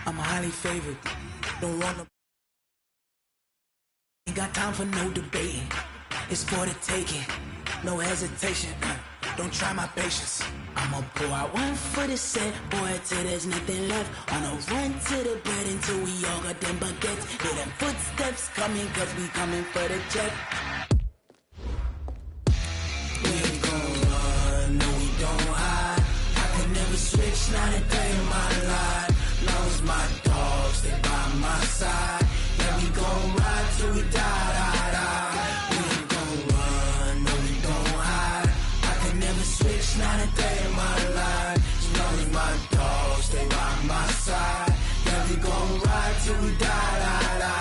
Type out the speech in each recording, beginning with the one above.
I'm highly favored. Don't wanna. Ain't got time for no debating. It's for the taking. No hesitation. Don't try my patience. I'ma pull out one for the set, boy, till there's nothing left. On a run to the bed until we all got them baguettes. Hear them footsteps coming, cause we coming for the check. We ain't gon' run, no we don't hide. I could never switch, not a day in my life. Long as my dogs, they by my side. Yeah, we gon' ride till we die, die, die. We ain't gon' run, no we don't hide. I could never switch, not a day in my life. As long as my dogs, they by my side. Yeah, we gon' ride till we die, die, die.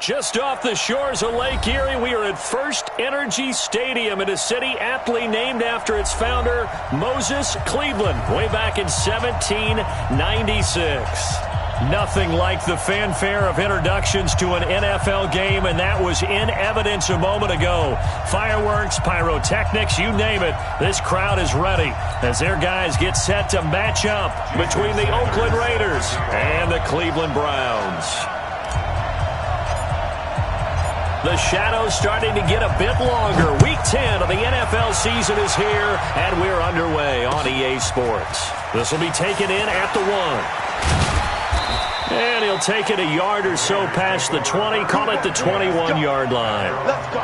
Just off the shores of Lake Erie, we are at First Energy Stadium in a city aptly named after its founder, Moses Cleveland, way back in 1796. Nothing like the fanfare of introductions to an NFL game, and that was in evidence a moment ago. Fireworks, pyrotechnics, you name it. This crowd is ready as their guys get set to match up between the Oakland Raiders and the Cleveland Browns. The shadow's starting to get a bit longer. Week 10 of the NFL season is here, and we're underway on EA Sports. This will be taken in at the 1. And he'll take it a yard or so past the 20, call it the 21-yard line. Let's go.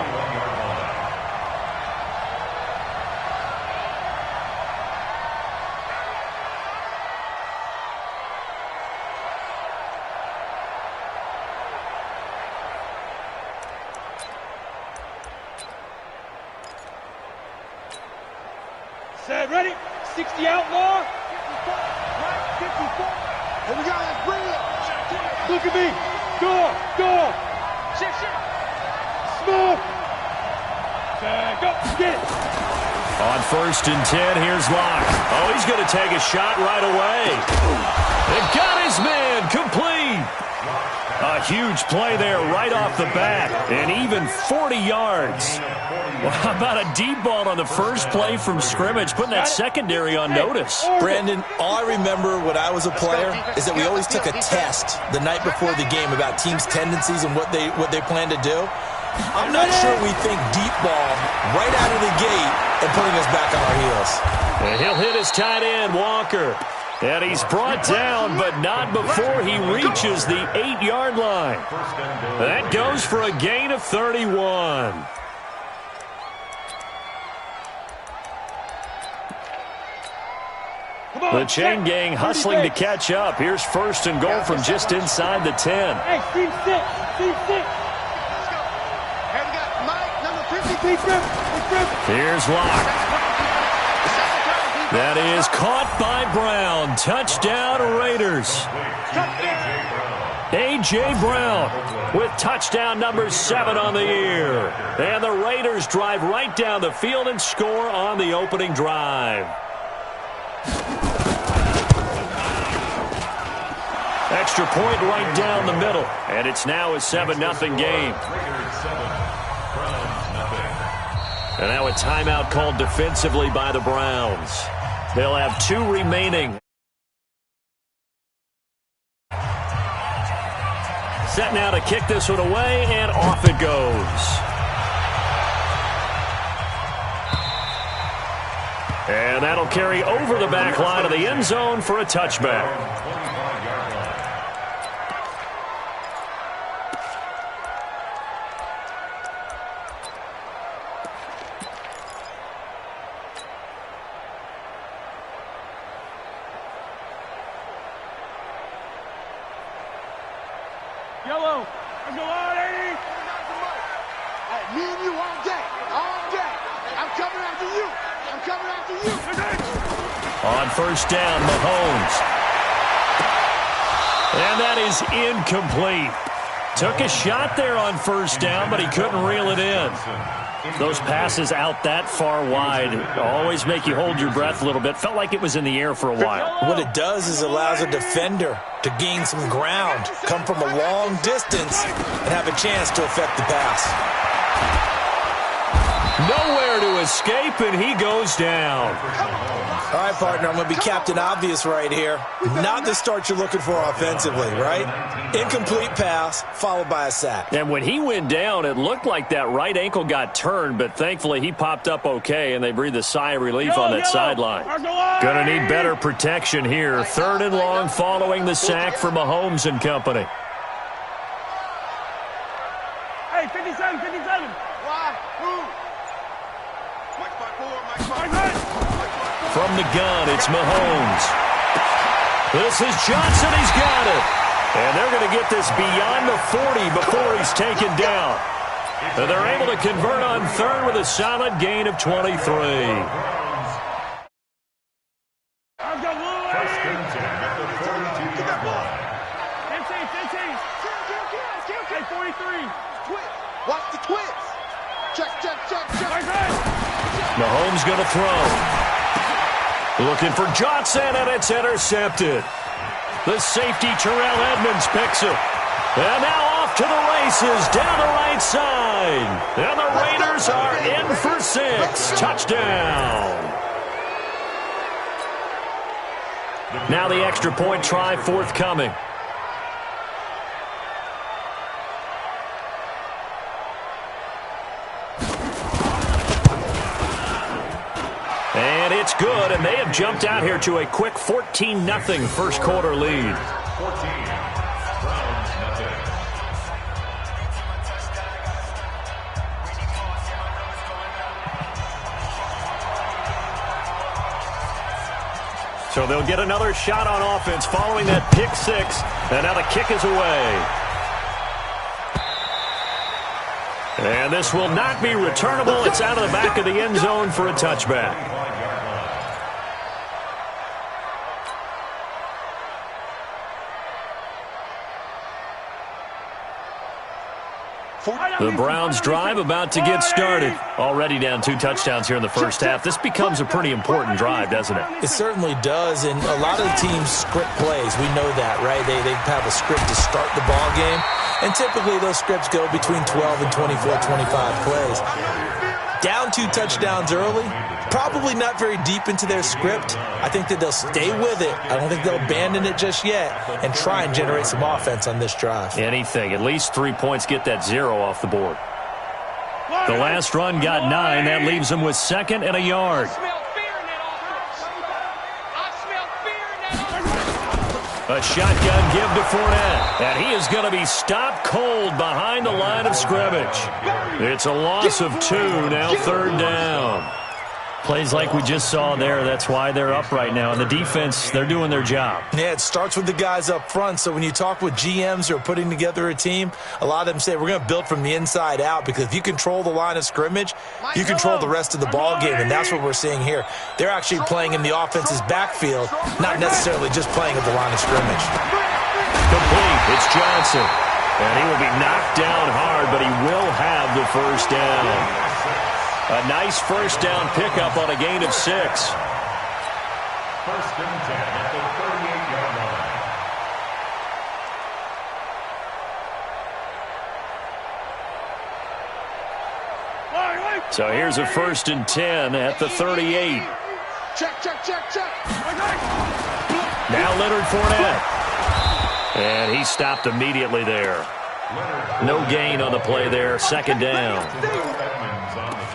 Set, ready? 60 outlaw. 54, right, 54. Here we go, let's bring it. Look at me. Go. Smooth. Go, get it. On 1st and 10, here's Locke. Oh, he's going to take a shot right away. It got his man complete. A huge play there right off the bat, and even 40 yards. Well, how about a deep ball on the first play from scrimmage, putting that secondary on notice? Brandon, all I remember when I was a player is that we always took a test the night before the game about teams' tendencies and what they plan to do. I'm not sure we think deep ball right out of the gate and putting us back on our heels. And he'll hit his tight end, Walker. And he's brought down, but not before he reaches the 8-yard line. That goes for a gain of 31. The chain gang hustling to catch up. Here's 1st and goal from just inside the 10. Hey, team 6. Let's go. Here we got Mike, number 50. Here's Locke. That is caught by Brown. Touchdown, Raiders. A.J. Brown with touchdown number 7 on the year. And the Raiders drive right down the field and score on the opening drive. Extra point right down the middle. And it's now a 7-0 game. And now a timeout called defensively by the Browns. They'll have 2 remaining. set now to kick this one away, and off it goes. And that'll carry over the back line of the end zone for a touchback. Yellow. Let's go on, 80. Hey, me and you all day. All day. I'm coming after you. I'm coming after you. On first down, Mahomes. And that is incomplete. Took a shot there on first down, but he couldn't reel it in. Those passes out that far wide always make you hold your breath a little bit. Felt like it was in the air for a while. What it does is allows a defender to gain some ground, come from a long distance, and have a chance to affect the pass. Nowhere to escape, and he goes down. All right, partner, I'm going to be Captain Obvious right here. Not the start you're looking for offensively, right? Incomplete pass, followed by a sack. And when he went down, it looked like that right ankle got turned, but thankfully he popped up okay, and they breathed a sigh of relief on that sideline. Going to need better protection here. 3rd and long following the sack for Mahomes and company. Hey, 57, 57. Why? Who? From the gun, it's Mahomes. This is Johnson. He's got it. And they're going to get this beyond the 40 before he's taken down. And they're able to convert on 3rd with a solid gain of 23. I've got one. First and 10 at the 42. Get that ball. 15. Hey, 43. Twist. Watch the twist. Check. Mahomes going to throw. Looking for Johnson, and it's intercepted. The safety, Terrell Edmonds, picks it. And now off to the races down the right side. And the Raiders are in for 6. Touchdown. Now the extra point try forthcoming. And it's good, and they have jumped out here to a quick 14-0 first quarter lead. 14. Browns, nothing. So they'll get another shot on offense following that pick 6, and now the kick is away. And this will not be returnable. It's out of the back of the end zone for a touchback. The Browns drive about to get started. Already down 2 touchdowns here in the first half. This becomes a pretty important drive, doesn't it? It certainly does, and a lot of the teams script plays. We know that, right? They have a script to start the ball game, and typically those scripts go between 12 and 24, 25 plays. Down 2 touchdowns early, probably not very deep into their script. I think that they'll stay with it. I don't think they'll abandon it just yet and try and generate some offense on this drive. Anything. At least 3 points, get that 0 off the board. The last run got 9. That leaves them with 2nd and a yard. A shotgun give to Fournette, and he is going to be stopped cold behind the line of scrimmage. It's a loss of 2, now 3rd down. Plays like we just saw there, that's why they're up right now. And the defense, they're doing their job. Yeah, it starts with the guys up front. So when you talk with GMs who are putting together a team, a lot of them say we're going to build from the inside out, because if you control the line of scrimmage, you control the rest of the ball game, and that's what we're seeing here. They're actually playing in the offense's backfield, not necessarily just playing at the line of scrimmage. Complete. It's Johnson. And he will be knocked down hard, but he will have the first down. A nice first down pickup on a gain of 6. First and 10 at the 38-yard line. So here's a 1st and 10 at the 38. Check. Now Leonard Fournette. And he stopped immediately there. No gain on the play there. Second down.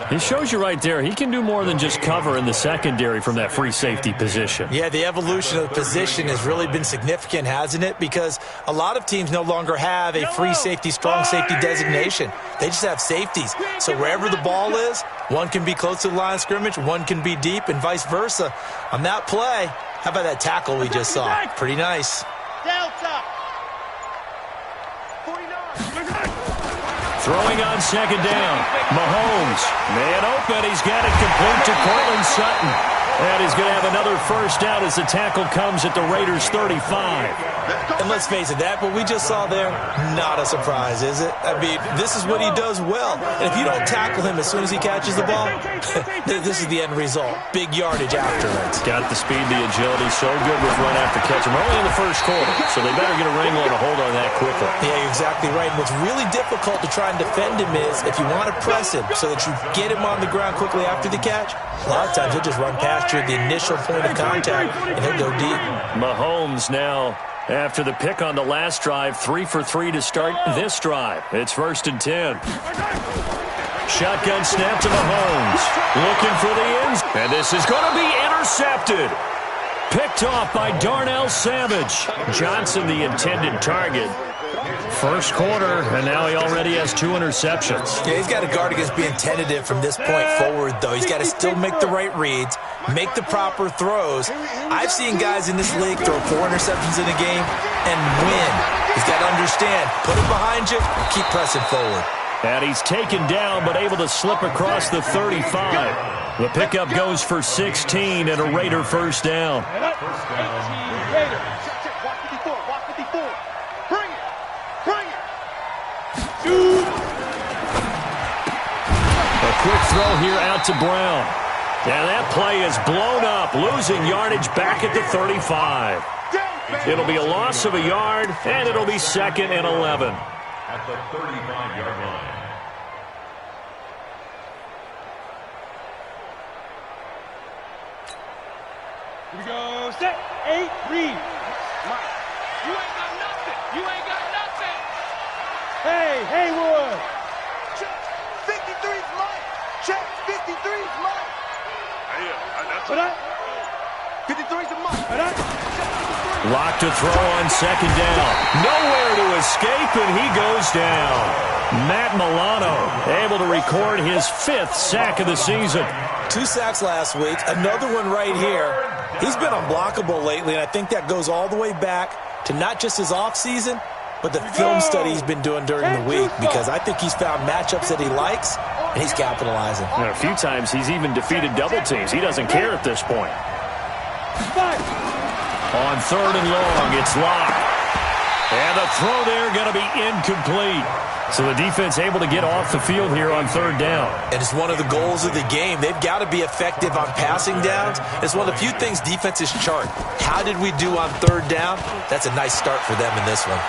He shows you right there, he can do more than just cover in the secondary from that free safety position. Yeah, the evolution of the position has really been significant, hasn't it? Because a lot of teams no longer have a free safety, strong safety designation. They just have safeties. So wherever the ball is, one can be close to the line of scrimmage, one can be deep, and vice versa. On that play, how about that tackle we just saw? Pretty nice. Delta. 49. Throwing on second down. Mahomes. Man open. He's got it complete to Cortland Sutton. And he's going to have another first down as the tackle comes at the Raiders' 35. And let's face it, that what we just saw there, not a surprise, is it? I mean, this is what he does well. And if you don't tackle him as soon as he catches the ball, this is the end result. Big yardage after it. Got the speed, the agility, so good with run after catch. We're only in the first quarter, so they better get a wrangle and a hold on that quickly. Yeah, you're exactly right. And what's really difficult to try and defend him is if you want to press him so that you get him on the ground quickly after the catch, a lot of times he'll just run past you at the initial point of contact, and he'll go deep. Mahomes now, after the pick on the last drive, 3 for 3 to start this drive. It's 1st and 10. Shotgun snap to Mahomes. Looking for the ends. And this is going to be intercepted. Picked off by Darnell Savage. Johnson, the intended target. First quarter, and now he already has 2 interceptions. Yeah, he's got to guard against being tentative from this point forward, though. He's got to still make the right reads, make the proper throws. I've seen guys in this league throw 4 interceptions in a game and win. He's got to understand, put it behind you, keep pressing forward. And he's taken down, but able to slip across the 35. The pickup goes for 16 and a Raider first down. A quick throw here out to Brown. And that play is blown up, losing yardage back at the 35. It'll be a loss of a yard, and it'll be 2nd and 11. At the 35-yard line. Here we go. Set. 8. Read. Mike, you ain't got nothing. You ain't got nothing. Hey, Haywood. Check. 53's Mike. Check. 53's Mike. What up? 53's a Mike. What up? Locked to throw on second down. Nowhere to escape, and he goes down. Matt Milano able to record his 5th sack of the season. 2 sacks last week, another one right here. He's been unblockable lately, and I think that goes all the way back to not just his offseason, but the film study he's been doing during the week, because I think he's found matchups that he likes, and he's capitalizing. And a few times he's even defeated double teams. He doesn't care at this point. On 3rd and long, it's locked. And the throw there going to be incomplete. So the defense able to get off the field here on 3rd down. And it's one of the goals of the game. They've got to be effective on passing downs. It's one of the few things defenses chart. How did we do on 3rd down? That's a nice start for them in this one.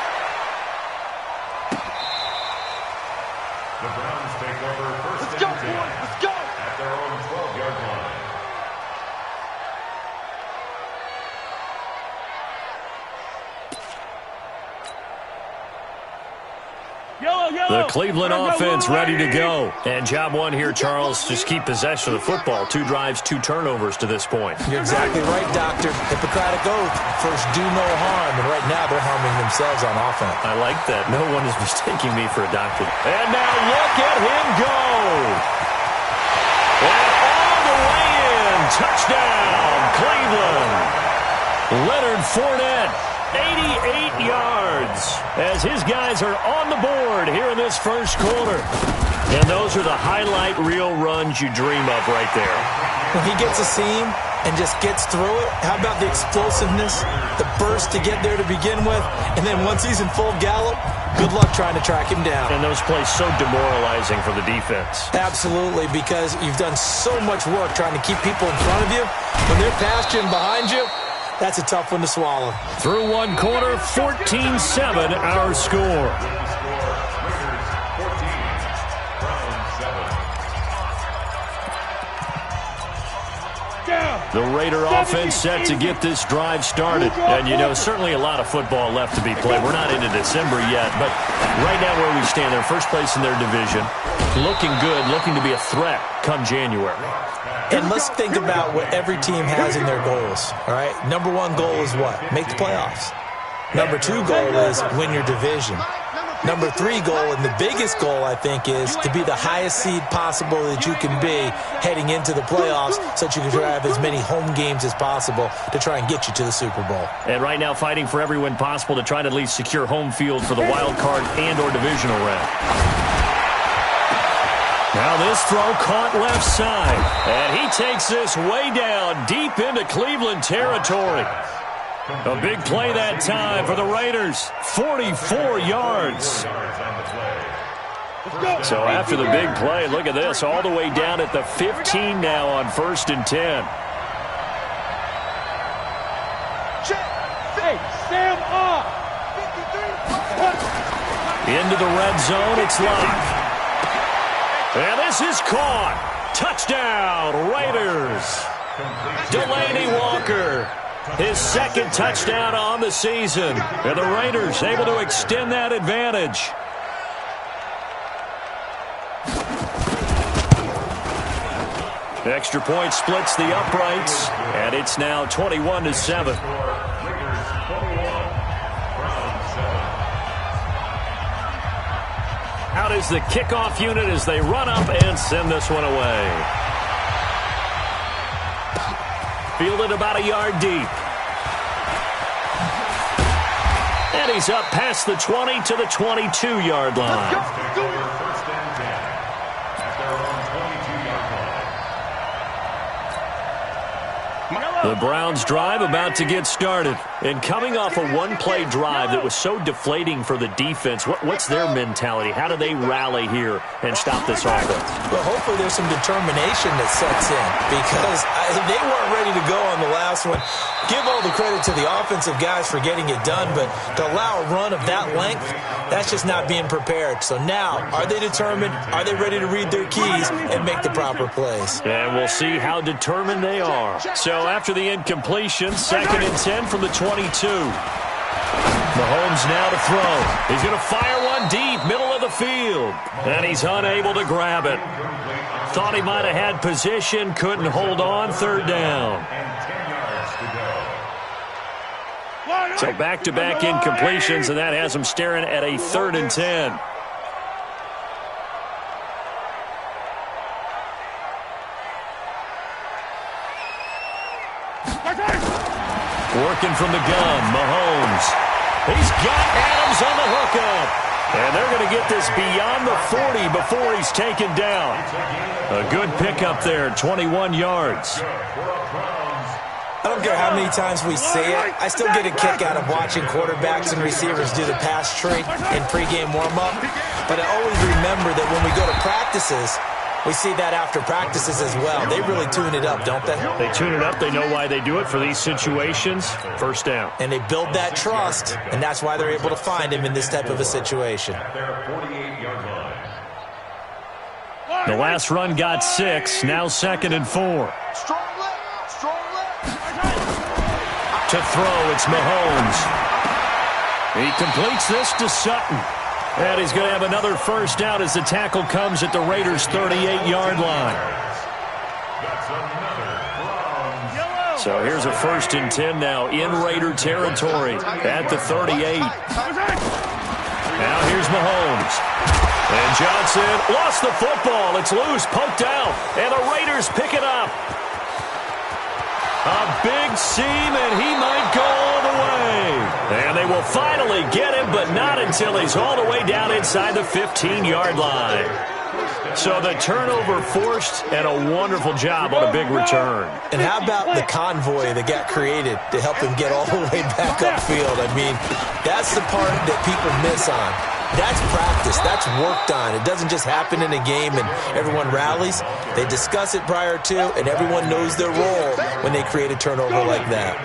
The Browns take over 1st Let's go, and 10 boys. Let's go. at their own 12-yard line. The Cleveland offense ready to go. And job one here, Charles, just keep possession of the football. 2 drives, 2 turnovers to this point. You're exactly right, Doctor. Hippocratic oath. First, do no harm. And right now, they're harming themselves on offense. I like that. No one is mistaking me for a doctor. And now look at him go. And all the way in. Touchdown, Cleveland. Leonard Fournette. 88 yards as his guys are on the board here in this first quarter. And those are the highlight reel runs you dream of right there. When he gets a seam and just gets through it, how about the explosiveness, the burst to get there to begin with, and then once he's in full gallop, good luck trying to track him down. And those plays so demoralizing for the defense. Absolutely, because you've done so much work trying to keep people in front of you. When they're past you and behind you, that's a tough one to swallow. Through one quarter, 14-7 our score. Down. The Raider offense set to get this drive started. And, you know, certainly a lot of football left to be played. We're not into December yet, but right now where we stand, they're first place in their division. Looking good, looking to be a threat come January. And let's think about what every team has in their goals, all right? Number one goal is what? Make the playoffs. Number two goal is win your division. Number three goal, and the biggest goal, I think, is to be the highest seed possible that you can be heading into the playoffs so that you can have as many home games as possible to try and get you to the Super Bowl. And right now fighting for every win possible to try to at least secure home field for the wild card and or divisional round. Now this throw caught left side. And he takes this way down deep into Cleveland territory. A big play that time for the Raiders. 44 yards. So after the big play, look at this. All the way down at the 15 now on 1st and 10. Hey, Sam off. Into the red zone, it's locked. And this is caught. Touchdown, Raiders. Delaney Walker. His second touchdown on the season. And the Raiders able to extend that advantage. Extra point splits the uprights. And it's now 21-7. Out is the kickoff unit as they run up and send this one away. Fielded about a yard deep. And he's up past the 20 to the 22-yard line. The Browns drive about to get started. And coming off a one-play drive that was so deflating for the defense, what's their mentality? How do they rally here and stop this offense? Well, hopefully there's some determination that sets in because they weren't ready to go on the last one. Give all the credit to the offensive guys for getting it done, but to allow a run of that length, that's just not being prepared. So now, are they determined? Are they ready to read their keys and make the proper plays? And we'll see how determined they are. So after the incompletion, 2nd and 10 from the 22. Mahomes now to throw. He's going to fire one deep, middle of the field. And he's unable to grab it. Thought he might have had position, couldn't hold on, 3rd down. So back-to-back incompletions, and that has him staring at a 3rd and 10. Working from the gun, Mahomes. He's got Adams on the hookup. And they're going to get this beyond the 40 before he's taken down. A good pickup there, 21 yards. I don't care how many times we see it. I still get a kick out of watching quarterbacks and receivers do the pass tree in pregame warm-up. But I always remember that when we go to practices, we see that after practices as well. They really tune it up, don't they? They tune it up. They know why they do it for these situations. 1st down. And they build that trust, and that's why they're able to find him in this type of a situation. The last run got 6. Now 2nd and 4. To throw, it's Mahomes. He completes this to Sutton. And he's going to have another 1st down as the tackle comes at the Raiders' 38-yard line. So here's a 1st and 10 now in Raider territory at the 38. Now here's Mahomes. And Johnson lost the football. It's loose, poked out, and the Raiders pick it up. A big seam, and he might go all the way. And they will finally get him, but not until he's all the way down inside the 15-yard line. So the turnover forced, and a wonderful job on a big return. And how about the convoy that got created to help him get all the way back upfield? I mean, that's the part that people miss on. That's practice. That's worked on. It doesn't just happen in a game and everyone rallies. They discuss it prior to, and everyone knows their role when they create a turnover like that.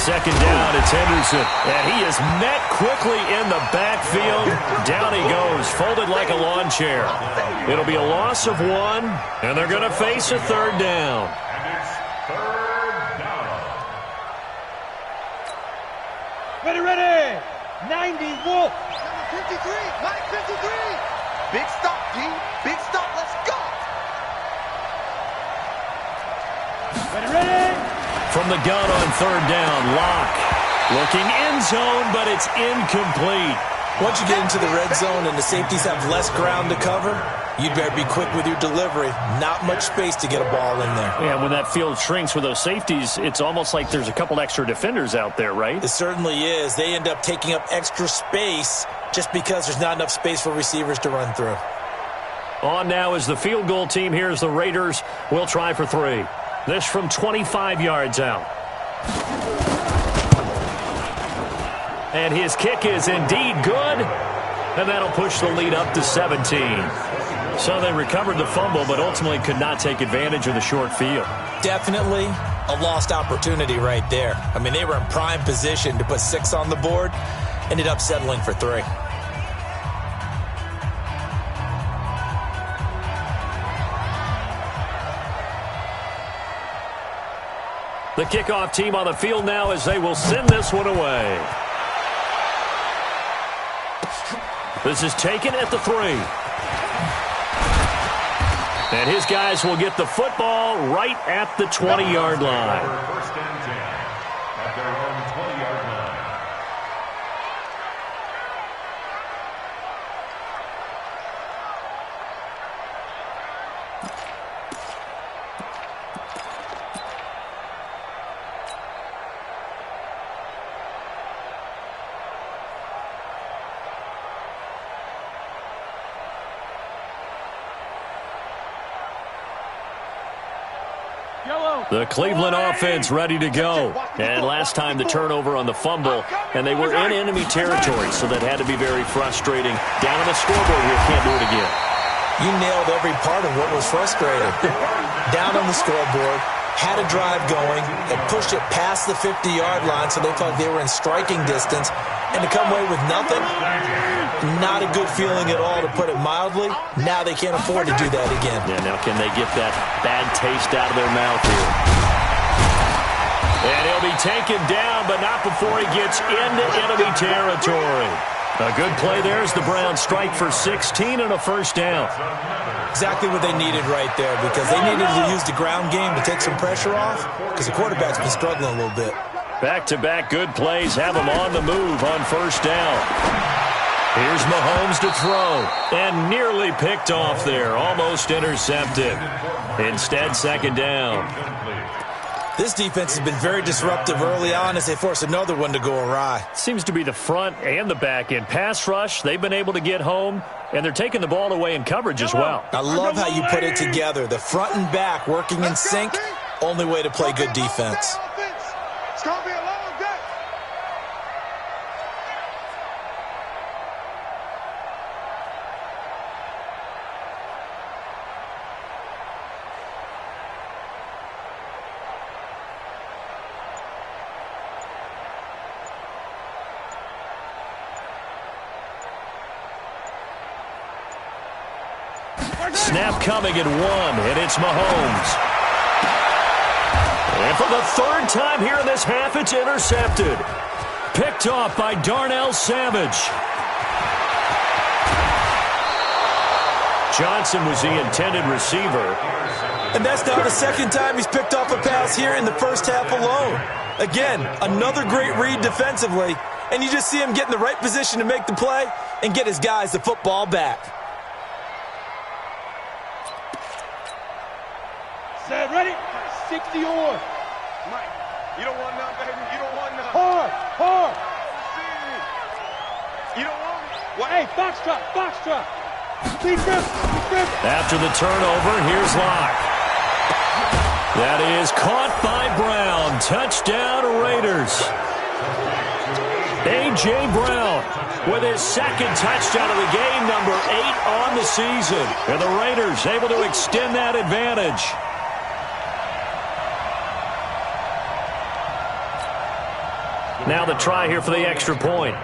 second down, it's Henderson. And he is met quickly in the backfield. Down he goes, folded like a lawn chair. It'll be a loss of 1, and they're going to face a third down. And it's third down. Ready. 90, Wolf. Number 53, Mike 53. Big stop, G. Big stop. Let's go. Ready. From the gun on third down, Locke. Looking end zone, but it's incomplete. Once you get into the red zone and the safeties have less ground to cover, you'd better be quick with your delivery. Not much space to get a ball in there. Yeah, when that field shrinks with those safeties, it's almost like there's a couple extra defenders out there, right? It certainly is. They end up taking up extra space just because there's not enough space for receivers to run through. On now is the field goal team. Here's the Raiders. We'll try for 3. This from 25 yards out. And his kick is indeed good. And that'll push the lead up to 17. So they recovered the fumble, but ultimately could not take advantage of the short field. Definitely a lost opportunity right there. I mean, they were in prime position to put 6 on the board. Ended up settling for 3. The kickoff team on the field now as they will send this one away. This is taken at the 3. And his guys will get the football right at the 20-yard line. First and 10 at their own 20-yard line. The Cleveland offense ready to go. And last time the turnover on the fumble, and they were in enemy territory, so that had to be very frustrating. Down on the scoreboard here, can't do it again. You nailed every part of what was frustrating. Down on the scoreboard, had a drive going, and pushed it past the 50-yard line so they felt they were in striking distance, and to come away with nothing, not a good feeling at all, to put it mildly. Now they can't afford to do that again. Yeah, now can they get that bad taste out of their mouth here? And he'll be taken down, but not before he gets into enemy territory. A good play there as the Browns strike for 16 and a first down. Exactly what they needed right there, because they needed to use the ground game to take some pressure off, because the quarterback's been struggling a little bit. Back-to-back good plays have him on the move on first down. Here's Mahomes to throw, and nearly picked off there, almost intercepted. Instead, second down. This defense has been very disruptive early on as they force another one to go awry. Seems to be the front and the back end. Pass rush, they've been able to get home, and they're taking the ball away in coverage as well. I love how you put it together. The front and back working in sync, only way to play good defense. It's going to be a long day. Snap coming at 1, and it's Mahomes. And for the third time here in this half, it's intercepted. Picked off by Darnell Savage. Johnson was the intended receiver. And that's now the second time he's picked off a pass here in the first half alone. Again, another great read defensively, and you just see him get in the right position to make the play and get his guys the football back. Set, ready? 60 on. Mike, you don't want none, baby. You don't want none. Hard. You don't want it. What? Hey, box drop. Speed grip. After the turnover, here's Locke. That is caught by Brown. Touchdown, Raiders. A.J. Brown with his second touchdown of the game, number 8 on the season. And the Raiders able to extend that advantage. Now the try here for the extra point.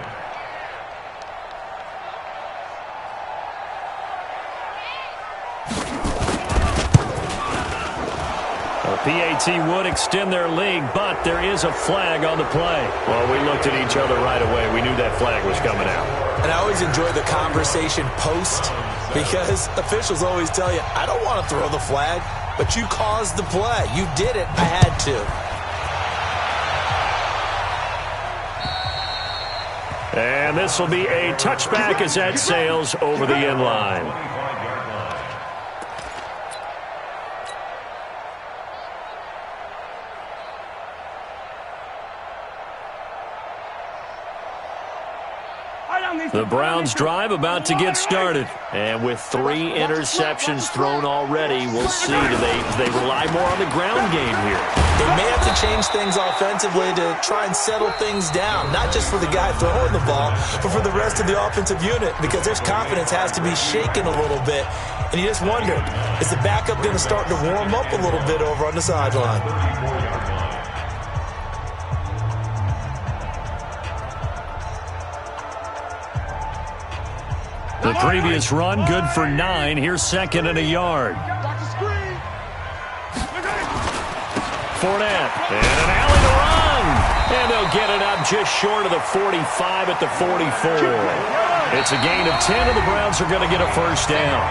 PAT would extend their lead, but there is a flag on the play. Well, we looked at each other right away. We knew that flag was coming out. And I always enjoy the conversation post because officials always tell you, I don't want to throw the flag, but you caused the play. You did it. I had to. And this will be a touchback as that sails over the end line. The Browns drive about to get started. And with 3 interceptions thrown already, we'll see. Do they rely more on the ground game here? They may have to change things offensively to try and settle things down, not just for the guy throwing the ball, but for the rest of the offensive unit, because their confidence has to be shaken a little bit. And you just wonder, is the backup going to start to warm up a little bit over on the sideline? The previous run, good for 9. Here's 2nd and a yard. Fournette, and an alley to run. And they'll get it up just short of the 45 at the 44. It's a gain of 10, and the Browns are going to get a first down.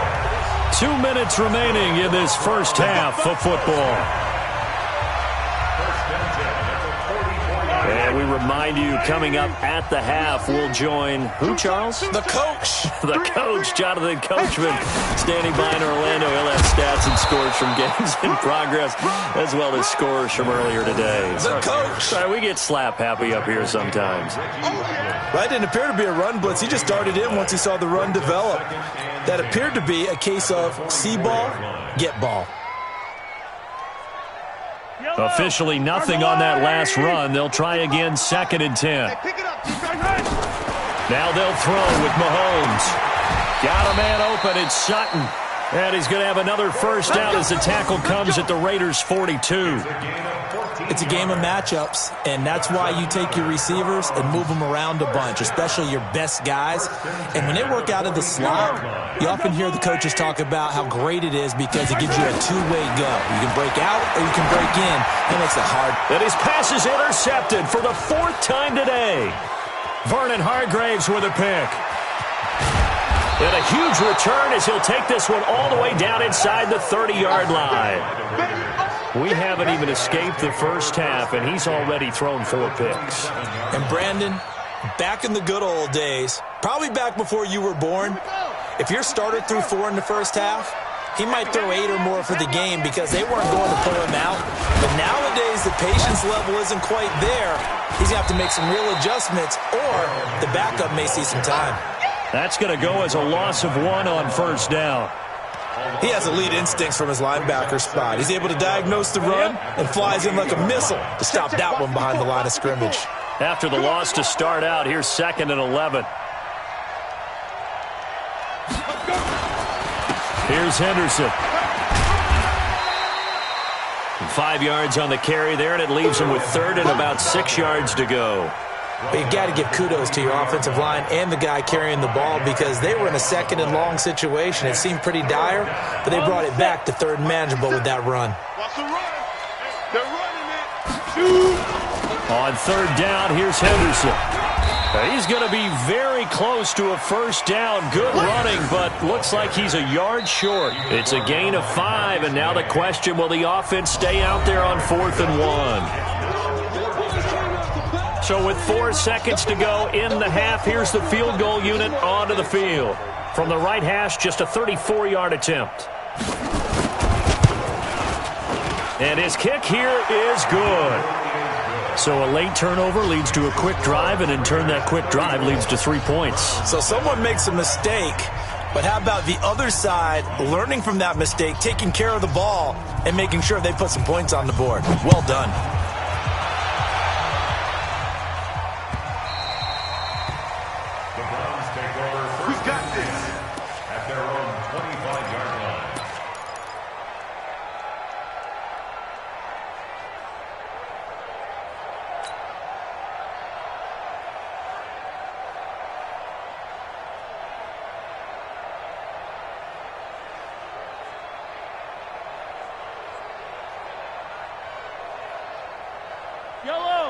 2 minutes remaining in this first half of football. And we remind you, coming up at the half, we'll join who, Charles? The coach. The coach, Jonathan Coachman, standing by in Orlando. He'll have stats and scores from games in progress, as well as scores from earlier today. The coach. Sorry, we get slap happy up here sometimes. That didn't appear to be a run blitz. He just darted in once he saw the run develop. That appeared to be a case of see ball, get ball. Officially nothing on that last run. They'll try again, 2nd and 10. Now they'll throw with Mahomes. Got a man open. It's Sutton. And he's going to have another first down as the tackle comes at the Raiders' 42. It's a game of matchups, and that's why you take your receivers and move them around a bunch, especially your best guys. And when they work out of the slot, you often hear the coaches talk about how great it is because it gives you a two-way go. You can break out or you can break in. That makes it hard. And his pass is intercepted for the 4th time today. Vernon Hargreaves with a pick. And a huge return as he'll take this one all the way down inside the 30-yard line. We haven't even escaped the first half, and he's already thrown 4 picks. And Brandon, back in the good old days, probably back before you were born, if your starter threw 4 in the first half, he might throw 8 or more for the game because they weren't going to pull him out. But nowadays, the patience level isn't quite there. He's going to have to make some real adjustments, or the backup may see some time. That's going to go as a loss of 1 on first down. He has elite instincts from his linebacker spot. He's able to diagnose the run and flies in like a missile to stop that one behind the line of scrimmage. After the loss to start out, here's 2nd and 11. Here's Henderson. 5 yards on the carry there, and it leaves him with 3rd and about 6 yards to go. But you've got to give kudos to your offensive line and the guy carrying the ball because they were in a 2nd and long situation. It seemed pretty dire, but they brought it back to 3rd and manageable with that run. On 3rd down, here's Henderson. He's going to be very close to a first down. Good running, but looks like he's a yard short. It's a gain of 5, and now the question, will the offense stay out there on 4th and 1? So with 4 seconds to go in the half, here's the field goal unit onto the field. From the right hash, just a 34-yard attempt. And his kick here is good. So a late turnover leads to a quick drive, and in turn that quick drive leads to 3 points. So someone makes a mistake, but how about the other side learning from that mistake, taking care of the ball, and making sure they put some points on the board? Well done.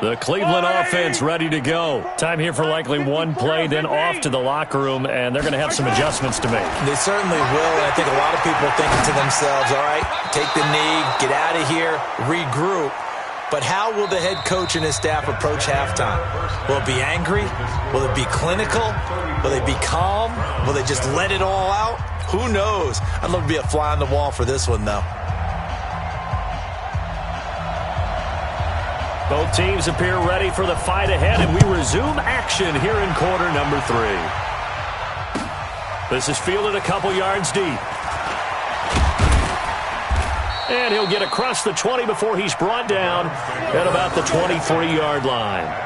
The Cleveland offense ready to go. Time here for likely one play, then off to the locker room, and they're going to have some adjustments to make. They certainly will, and I think a lot of people are thinking to themselves, all right, take the knee, get out of here, regroup. But how will the head coach and his staff approach halftime? Will it be angry? Will it be clinical? Will they be calm? Will they just let it all out? Who knows? I'd love to be a fly on the wall for this one, though. Both teams appear ready for the fight ahead, and we resume action here in quarter number 3. This is fielded a couple yards deep. And he'll get across the 20 before he's brought down at about the 23-yard line.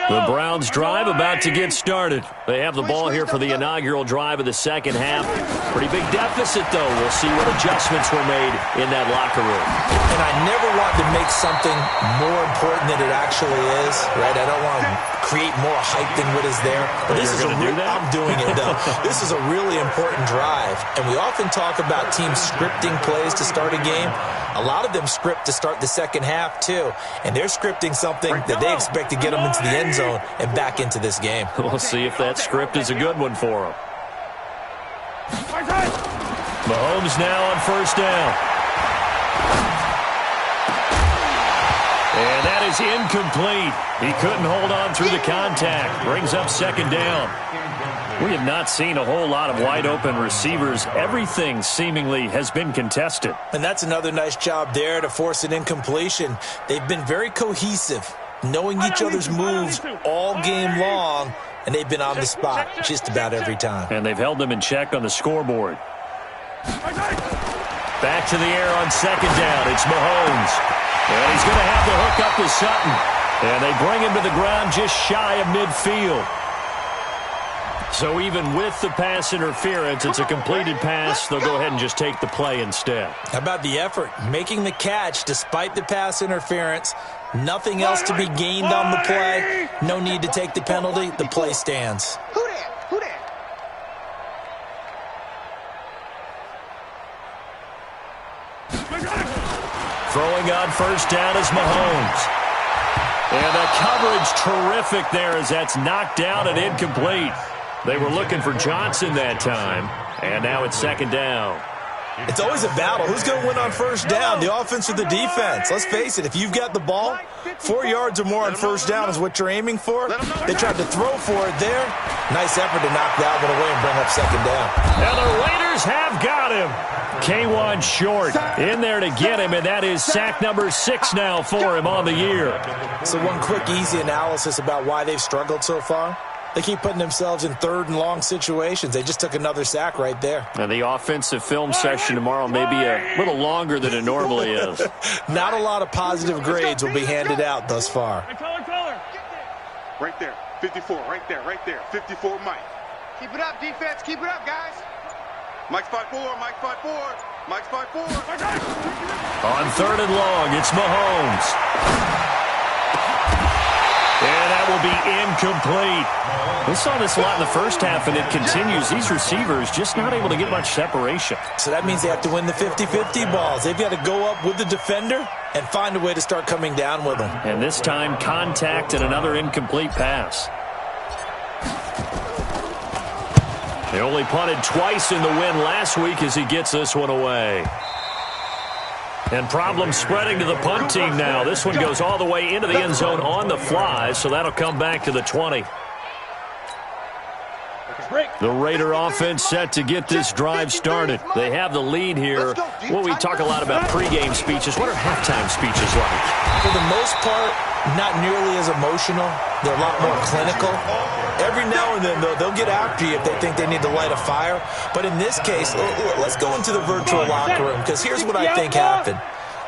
The Browns drive about to get started. They have the ball here for the inaugural drive of the second half. Pretty big deficit, though. We'll see what adjustments were made in that locker room. And I never want to make something more important than it actually is, right? I don't want to create more hype than what is there. But this is I'm doing it, though. This is a really important drive. And we often talk about teams scripting plays to start a game. A lot of them script to start the second half, too. And they're scripting something that they expect to get them into the end zone and back into this game. We'll see if that script is a good one for them. Mahomes now on first down. And that is incomplete. He couldn't hold on through the contact. Brings up second down. We have not seen a whole lot of wide-open receivers. Everything seemingly has been contested. And that's another nice job there to force an incompletion. They've been very cohesive, knowing each other's moves all game long, and they've been on the spot just about every time. And they've held them in check on the scoreboard. Back to the air on second down. It's Mahomes. And he's going to have to hook up to Sutton. And they bring him to the ground just shy of midfield. So even with the pass interference, it's a completed pass. They'll go ahead and just take the play instead. How about the effort? Making the catch despite the pass interference. Nothing else to be gained on the play. No need to take the penalty. The play stands. Who there? Who there? Throwing on first down is Mahomes. And the coverage terrific there as that's knocked down and incomplete. They were looking for Johnson that time, and now it's second down. It's always a battle. Who's going to win on first down, the offense or the defense? Let's face it, if you've got the ball, 4 yards or more on first down is what you're aiming for. They tried to throw for it there. Nice effort to knock that one away and bring up second down. And the Raiders have got him. K1 short in there to get him, and that is sack number 6 now for him on the year. So one quick, easy analysis about why they've struggled so far. They keep putting themselves in third and long situations. They just took another sack right there. And the offensive film session tomorrow may be a little longer than it normally is. Not a lot of positive grades will be handed out thus far. Right there. 54. Right there. Right there. 54, Mike. Keep it up, defense. Keep it up, guys. Mike's 5-4. Mike's 5-4. Mike's 5-4. On third and long, it's Mahomes. And that will be incomplete. We saw this a lot in the first half, and it continues. These receivers just not able to get much separation. So that means they have to win the 50-50 balls. They've got to go up with the defender and find a way to start coming down with them. And this time, contact and another incomplete pass. They only punted twice in the win last week as he gets this one away. And problems spreading to the punt team now. This one goes all the way into the end zone on the fly, so that'll come back to the 20. The Raider offense set to get this drive started. They have the lead here. Well, we talk a lot about pregame speeches. What are halftime speeches like? For the most part, not nearly as emotional. They're a lot more clinical. Every now and then, though, they'll get after you if they think they need to light a fire. But in this case, let's go into the virtual locker room, because here's what I think happened.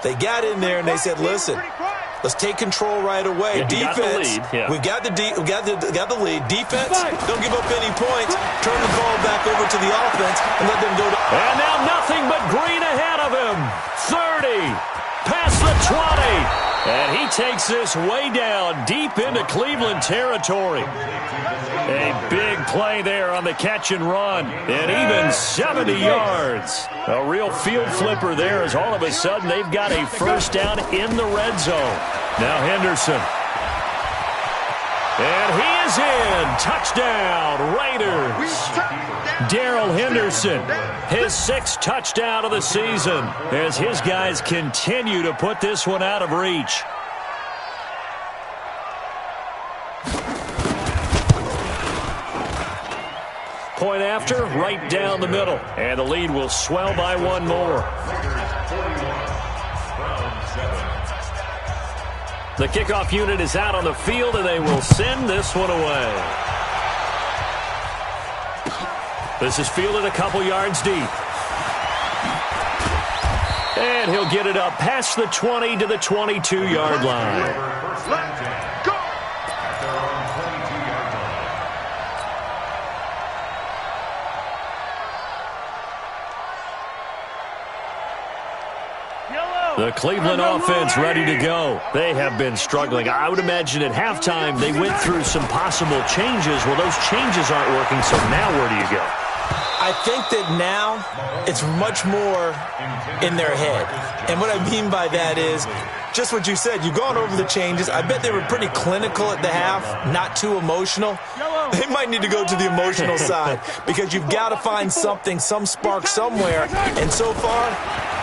They got in there and they said, listen, let's take control right away. Defense, we got the lead. Defense, don't give up any points. Turn the ball back over to the offense and let them go to... And now nothing but green ahead of him. 30, past the 20. And he takes this way down, deep into Cleveland territory. A big play there on the catch and run. And even 70 yards. A real field flipper there, as all of a sudden they've got a first down in the red zone. Now Henderson. And he is in. Touchdown, Raiders. Darrell Henderson, his 6th touchdown of the season, as his guys continue to put this one out of reach. Point after, right down the middle. And the lead will swell by one more. The kickoff unit is out on the field, and they will send this one away. This is fielded a couple yards deep. And he'll get it up past the 20 to the 22-yard line. Let's go! The Cleveland offense ready to go. They have been struggling. I would imagine at halftime they went through some possible changes. Well, those changes aren't working, so now where do you go? I think that now it's much more in their head. And what I mean by that is just what you said. You've gone over the changes. I bet they were pretty clinical at the half, not too emotional. They might need to go to the emotional side, because you've got to find something, some spark somewhere. And so far,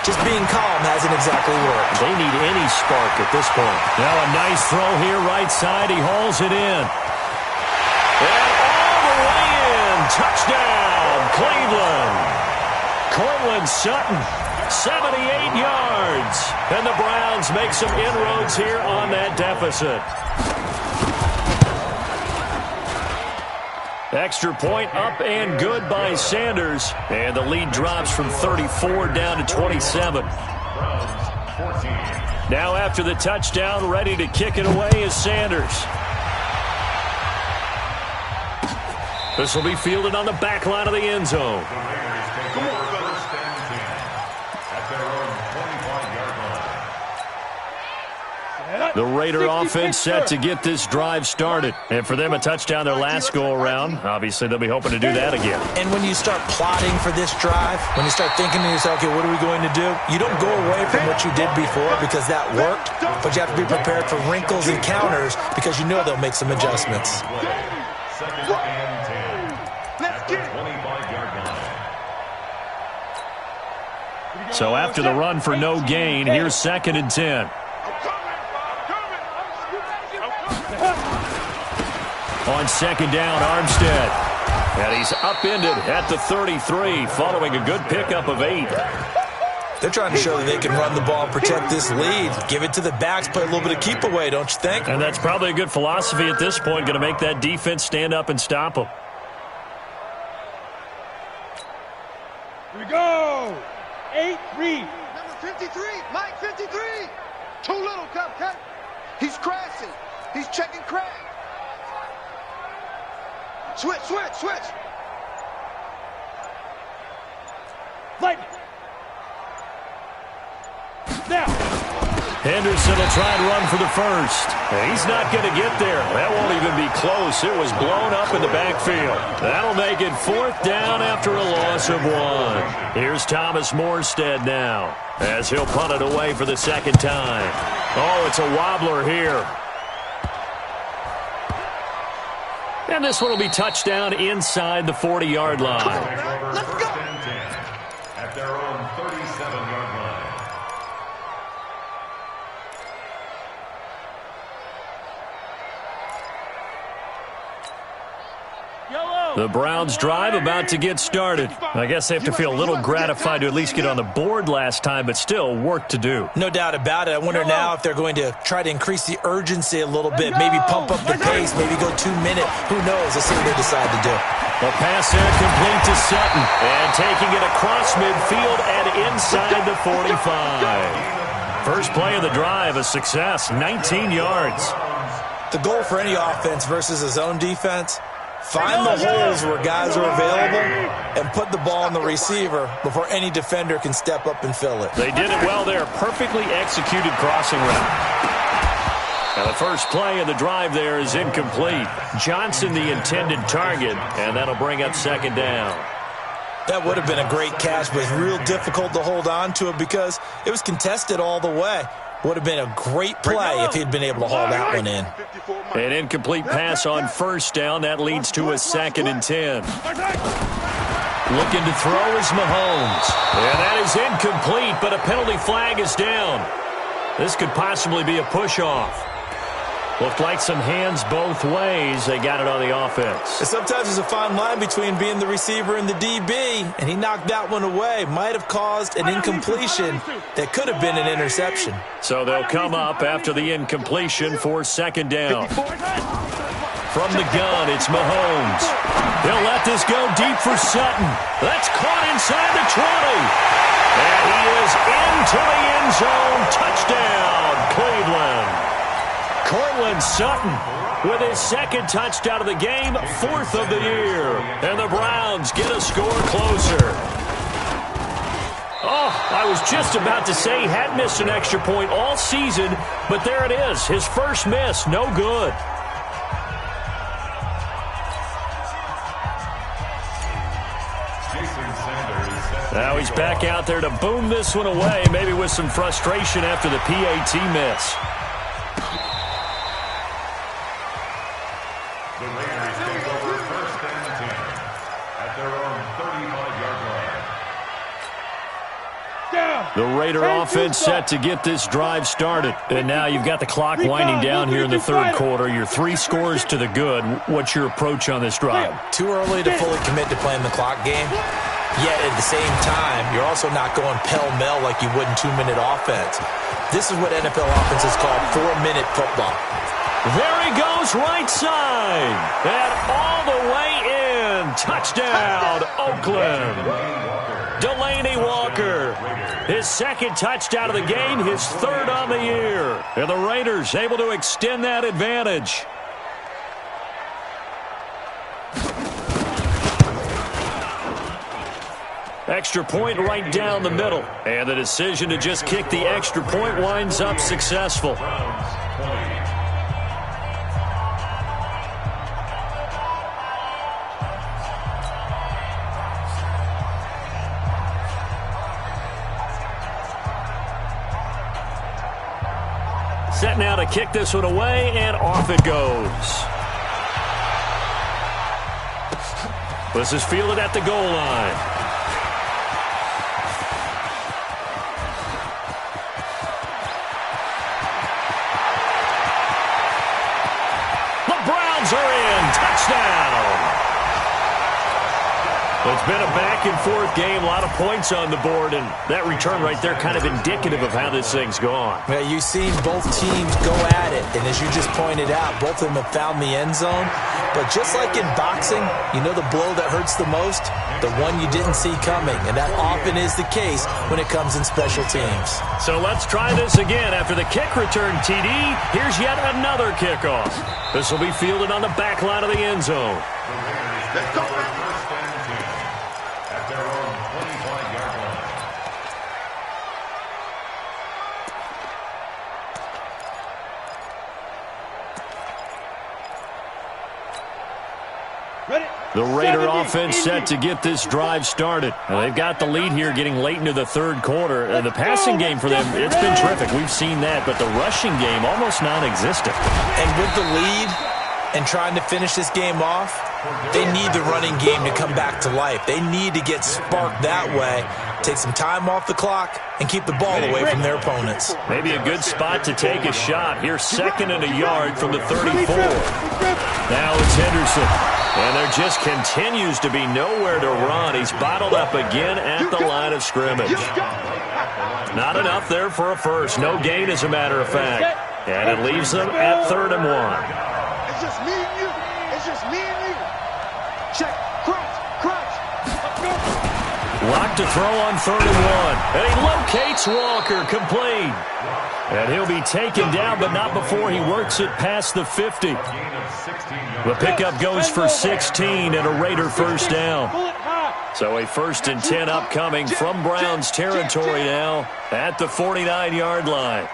just being calm hasn't exactly worked. They need any spark at this point. Now a nice throw here, right side. He hauls it in. And all the way in. Touchdown, Cleveland. Cortland Sutton, 78 yards. And the Browns make some inroads here on that deficit. Extra point up and good by Sanders. And the lead drops from 34 down to 27. Now after the touchdown, ready to kick it away is Sanders. This will be fielded on the back line of the end zone. The Raider offense set to get this drive started. And for them, a touchdown their last go-around. Obviously, they'll be hoping to do that again. And when you start plotting for this drive, when you start thinking to yourself, okay, what are we going to do? You don't go away from what you did before because that worked, but you have to be prepared for wrinkles and counters because you know they'll make some adjustments. So after the run for no gain, here's 2nd and 10. On 2nd down, Armstead. And he's upended at the 33 following a good pickup of 8. They're trying to show that they can run the ball and protect this lead. Give it to the backs, play a little bit of keep away, don't you think? And that's probably a good philosophy at this point, going to make that defense stand up and stop them. Here we go. 8-3. Number 53, Mike 53. Too little, Cupcake. He's crashing. He's checking crack. Switch. Lightning. Now. Henderson will try and run for the first. He's not going to get there. That won't even be close. It was blown up in the backfield. That'll make it 4th down after a loss of 1. Here's Thomas Morstead now, as he'll punt it away for the 2nd time. Oh, it's a wobbler here. And this one will be touchdown inside the 40-yard line. Let's go. At their own 37-yard line. Yellow. The Browns drive about to get started. I guess they have to feel a little gratified to at least get on the board last time, but still work to do. No doubt about it. I wonder now if they're going to try to increase the urgency a little bit, maybe pump up the pace, maybe go 2 minute. Who knows? Let's see what they decide to do. The pass there complete to Sutton, and taking it across midfield and inside the 45. First play of the drive, a success, 19 yards. The goal for any offense versus a zone defense, find the holes where guys are available and put the ball on the receiver before any defender can step up and fill it. They did it well there. Perfectly executed crossing route. Now the first play of the drive there is incomplete. Johnson the intended target, and that'll bring up second down. That would have been a great catch, but it's real difficult to hold on to it because it was contested all the way. Would have been a great play if he'd been able to haul that one in. An incomplete pass on first down. That leads to a 2nd and 10. Looking to throw is Mahomes. And that is incomplete, but a penalty flag is down. This could possibly be a push-off. Looked like some hands both ways. They got it on the offense. Sometimes there's a fine line between being the receiver and the DB, and he knocked that one away. Might have caused an incompletion that could have been an interception. So they'll come up after the incompletion for second down. From the gun, it's Mahomes. He'll let this go deep for Sutton. That's caught inside the 20. And he is into the end zone. Touchdown, Cleveland. Cortland Sutton with his 2nd touchdown of the game, 4th of the year. And the Browns get a score closer. Oh, I was just about to say he had missed an extra point all season, but there it is. His first miss, no good. Now he's back out there to boom this one away, maybe with some frustration after the PAT miss. The Raiders take over 1st and 10 at their own 35-yard line. The Raider offense set to get this drive started. And now you've got the clock winding down here in the 3rd quarter. Your 3 scores to the good. What's your approach on this drive? Too early to fully commit to playing the clock game. Yet at the same time, you're also not going pell-mell like you would in 2-minute offense. This is what NFL offenses call 4-minute football. There he goes, right side. And all the way in. Touchdown, Oakland. Delaney Walker. His 2nd touchdown of the game, his 3rd on the year. And the Raiders able to extend that advantage. Extra point right down the middle. And the decision to just kick the extra point winds up successful. Set now to kick this one away, and off it goes. This is fielded at the goal line. The Browns are in. Touchdown. It's been a back-and-forth game, a lot of points on the board, and that return right there kind of indicative of how this thing's gone. Yeah, you've seen both teams go at it, and as you just pointed out, both of them have found the end zone. But just like in boxing, you know the blow that hurts the most? The one you didn't see coming, and that often is the case when it comes in special teams. So let's try this again. After the kick return, TD, here's yet another kickoff. This will be fielded on the back line of the end zone. Let's go. 1st and 10 at their own 25-yard line. The Raider offense set to get this drive started. Now, they've got the lead here getting late into the 3rd quarter. The passing game for them, it's been terrific. We've seen that, but the rushing game almost non-existent. And with the lead and trying to finish this game off, they need the running game to come back to life. They need to get sparked that way, take some time off the clock, and keep the ball away from their opponents. Maybe a good spot to take a shot. Here's 2nd and a yard from the 34. Now it's Henderson. And there just continues to be nowhere to run. He's bottled up again at the line of scrimmage. Not enough there for a first. No gain, as a matter of fact. And it leaves them at 3rd and 1. It's just me and you. It's just me and you. Check. Crunch. Lock to throw on 3rd and 1. And he locates Walker, complete. And he'll be taken down, but not before he works it past the 50. The pickup goes for 16 and a Raider first down. So a 1st and 10 upcoming from Browns territory now at the 49-yard line.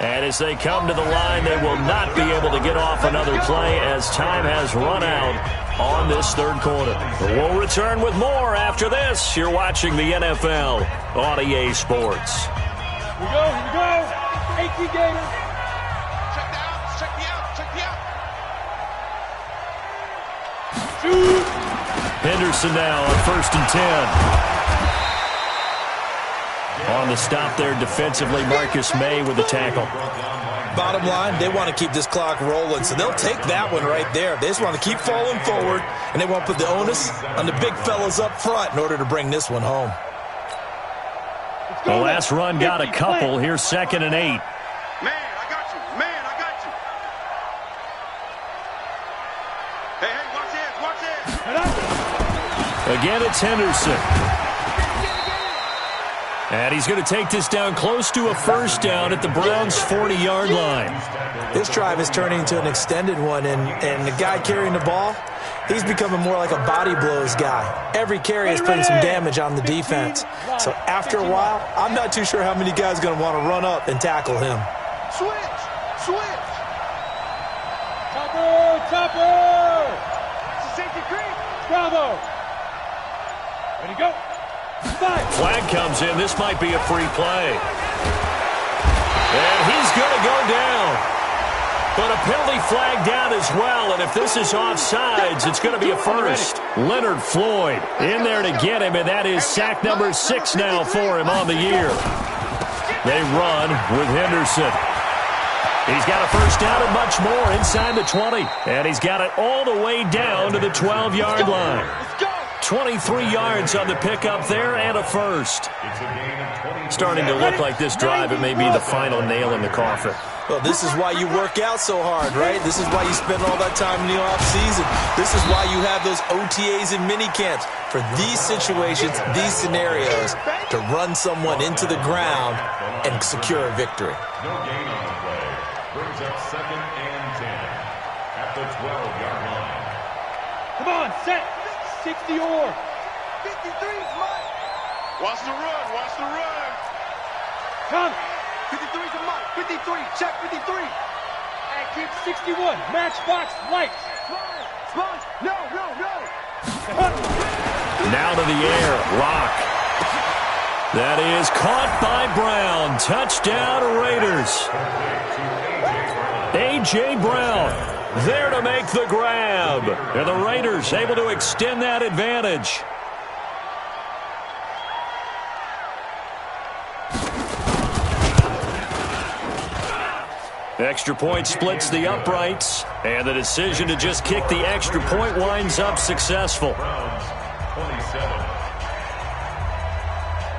And as they come to the line, they will not be able to get off another play as time has run out on this 3rd quarter. We'll return with more after this. You're watching the NFL on EA Sports. Here we go. 18 Gators. Check the out. Shoot. Henderson now on 1st and 10. On the stop there defensively, Marcus May with the tackle. Bottom line, they want to keep this clock rolling, so they'll take that one right there. They just want to keep falling forward, and they want to put the onus on the big fellas up front in order to bring this one home. The last run got a couple. Here's 2nd and 8. Man, I got you. Hey, watch this. Again, it's Henderson. And he's going to take this down close to a first down at the Browns' 40-yard line. This drive is turning into an extended one, and the guy carrying the ball, he's becoming more like a body blows guy. Every carry is putting some damage on the defense. So after a while, I'm not too sure how many guys are going to want to run up and tackle him. Switch. Chopper. It's a safety creep. Bravo. Ready to go. Flag comes in. This might be a free play. And he's going to go down. But a penalty flag down as well. And if this is offsides, it's going to be a first. Leonard Floyd in there to get him, and that is sack number 6 now for him on the year. They run with Henderson. He's got a first down and much more inside the 20. And he's got it all the way down to the 12-yard line. 23 yards on the pickup there and a first. Starting to look like this drive, it may be the final nail in the coffin. Well, this is why you work out so hard, right? This is why you spend all that time in the offseason. This is why you have those OTAs and mini camps for these situations, these scenarios, to run someone into the ground and secure a victory. No gain on the play. Brings up 2nd and 10 at the 12-yard line. Come on, set. 60 or 53's Mike. Watch the run. come. 53's a Mike. 53. Check 53. And keep 61. Matchbox lights. Slide. No. Now to the air. Lock. That is caught by Brown. Touchdown Raiders. A.J. Brown there to make the grab. And the Raiders able to extend that advantage. Extra point splits the uprights. And the decision to just kick the extra point winds up successful.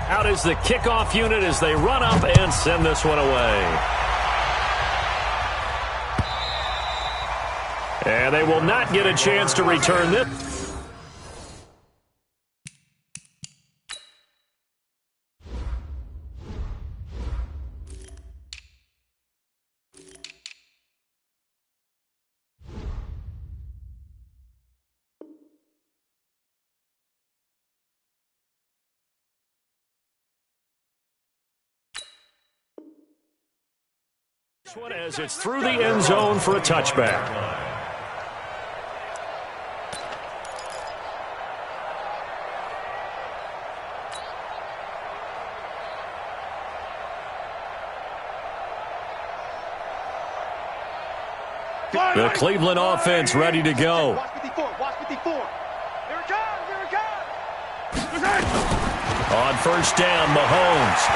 Out is the kickoff unit as they run up and send this one away. And they will not get a chance to return this. This one as it's through the end zone for a touchback. The Cleveland offense ready to go. Watch 54. Here it comes. On first down, Mahomes.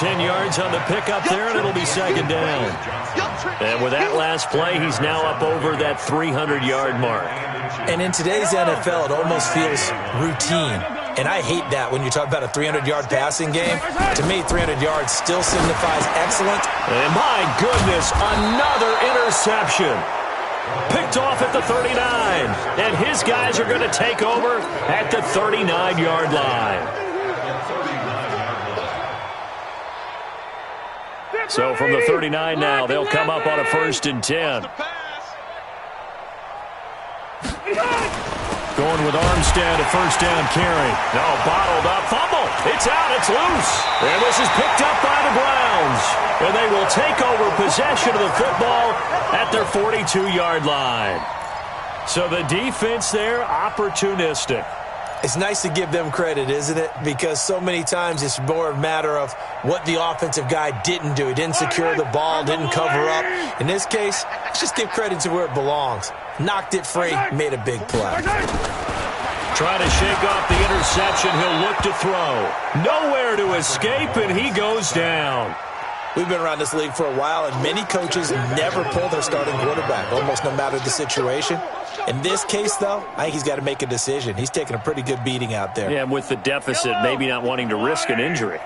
10 yards on the pickup there, and it'll be second down. And with that last play, he's now up over that 300-yard mark. And in today's NFL, it almost feels routine. And I hate that when you talk about a 300-yard passing game. To me, 300 yards still signifies excellent. And my goodness, another interception. Picked off at the 39. And his guys are going to take over at the 39-yard line. So from the 39 now, they'll come up on a 1st and 10. Going with Armstead, a 1st down carry. No, bottled up, fumble. It's out, it's loose. And this is picked up by the Browns. And they will take over possession of the football at their 42-yard line. So the defense there, opportunistic. It's nice to give them credit, isn't it? Because so many times it's more a matter of what the offensive guy didn't do. He didn't secure the ball, didn't cover up. In this case, let's just give credit to where it belongs. Knocked it free, made a big play. Trying to shake off the interception. He'll look to throw. Nowhere to escape, and he goes down. We've been around this league for a while, and many coaches never pull their starting quarterback, almost no matter the situation. In this case, though, I think he's got to make a decision. He's taking a pretty good beating out there. Yeah, and with the deficit, maybe not wanting to risk an injury.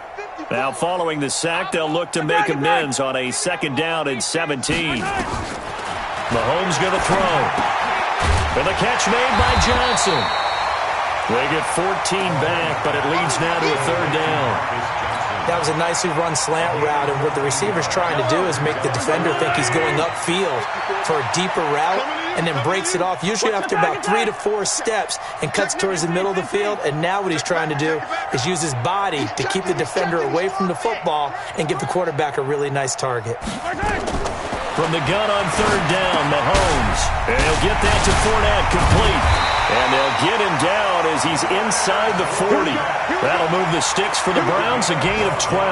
Now, following the sack, they'll look to make amends on a 2nd down and 17. Mahomes going to throw. And the catch made by Johnson. They get 14 back, but it leads now to a 3rd down. That was a nicely run slant route, and what the receiver's trying to do is make the defender think he's going upfield for a deeper route and then breaks it off, usually after about 3 to 4 steps, and cuts towards the middle of the field. And now what he's trying to do is use his body to keep the defender away from the football and give the quarterback a really nice target. From the gun on 3rd down, Mahomes. And he'll get that to Fournette, complete. And they'll get him down as he's inside the 40. That'll move the sticks for the Browns, a gain of 12.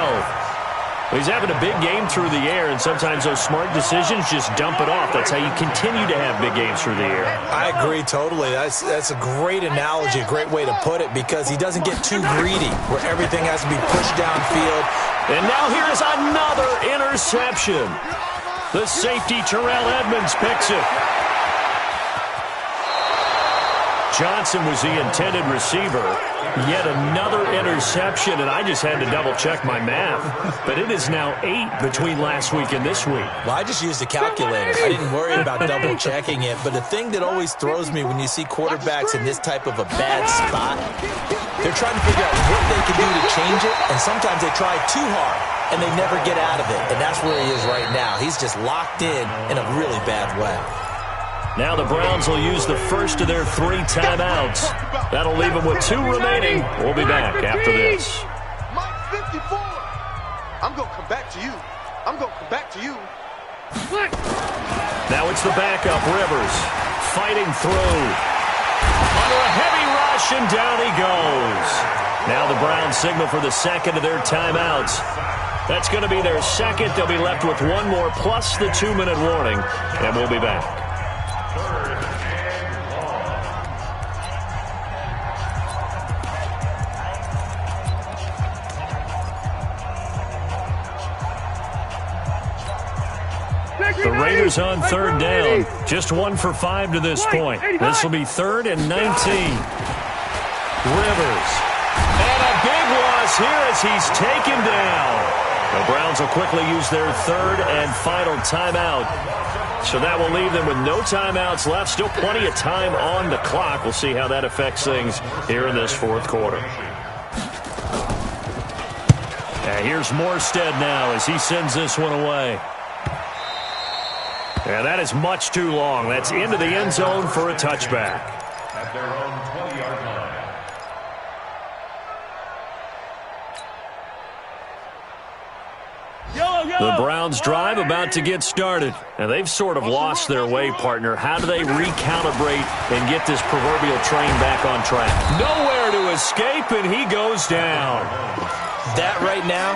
He's having a big game through the air, and sometimes those smart decisions just dump it off. That's how you continue to have big games through the air. I agree totally. That's a great analogy, a great way to put it, because he doesn't get too greedy where everything has to be pushed downfield. And now here is another interception. The safety, Terrell Edmonds, picks it. Johnson was the intended receiver. Yet another interception, and I just had to double-check my math. But it is now 8 between last week and this week. Well, I just used a calculator. I didn't worry about double-checking it. But the thing that always throws me when you see quarterbacks in this type of a bad spot, they're trying to figure out what they can do to change it, and sometimes they try too hard, and they never get out of it. And that's where he is right now. He's just locked in a really bad way. Now the Browns will use the first of their 3 timeouts. That'll leave them with 2 remaining. We'll be back after this. Mike 54. I'm going to come back to you. I'm going to come back to you. Now it's the backup, Rivers. Fighting through. Under a heavy rush, and down he goes. Now the Browns signal for the 2nd of their timeouts. That's going to be their 2nd. They'll be left with 1 more plus the 2-minute warning. And we'll be back. The Raiders on 3rd down. Just 1 for 5 to this point. This will be 3rd and 19. Rivers. And a big loss here as he's taken down. The Browns will quickly use their 3rd and final timeout. So that will leave them with no timeouts left. Still plenty of time on the clock. We'll see how that affects things here in this 4th quarter. And here's Morstead now as he sends this one away. And that is much too long. That's into the end zone for a touchback. At their own 20-yard line. The Browns drive about to get started. And they've sort of lost their way, partner. How do they recalibrate and get this proverbial train back on track? Nowhere to escape, and he goes down. That right now